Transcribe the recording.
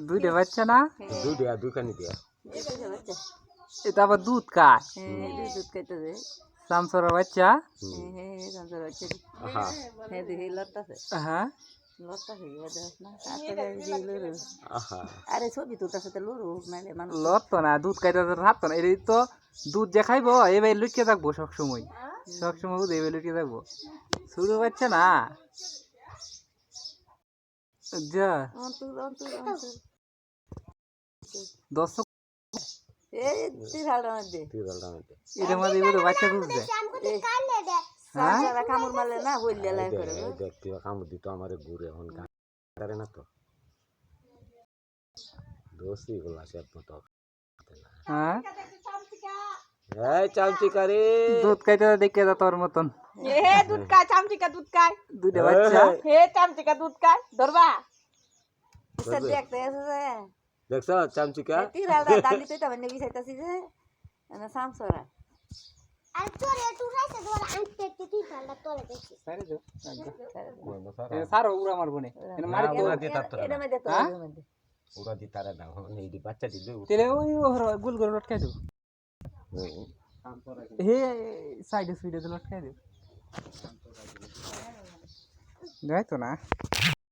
দুইটা বাচ্চা না দুইটা দুইখানি দিয়া এটা আবার দুধ খায় দুধ খাইতেছে সামসরা বাচ্চা সংসার হচ্ছে আহা হ্যাঁ দেখি লড়তেছে হ্যাঁ লড়তেছে না আহা আরে ছবি তুলতেছে তো লড়ুক নাহলে মানুষ লড়তো না দুধ খাইতে থাকতো না এই তো দুধ যে খাইবো এবার লুকিয়ে থাকবো সবসময় বুধ এবার লুকিয়ে থাকবো শুরু বাচ্চা না যা অন্তর 10 এই তিরালটার মধ্যে এটার মধ্যে এগুলো বাচ্চা দুধ দেয় সারা কামড় মারলে না বললে লাই করে দেখতে কামড় দিত আমারে ঘুরে এখন কারে না তো দোষী গুলা সে মতো হ্যাঁ এই চামচিকারি দুধ খাইতে দেখে যা তোর মতন এ দুধ খায় চামচিকা দুধ খায় দুইটা বাচ্চা হে চামচিকা দুধ খায় ধরবা সব দেখতে আছে দেখছ চামচিকা তিরালটা দালি তো তবে নেবি চাইতাছি যে না সামসরা আর তোরে টুরাইছে তোর আনতে তুই ঠান্ডা তোরে দেখি সারে যো সারো উড়া মারবো নে মারি তো উড়া দিতা তো এর মধ্যে তো এর মধ্যে উড়া দিতারে না এই দি বাচ্চা দিলে তেলে ওই গুল করে লটকাই দো হে সাইডে লটকাই দো গাই তো না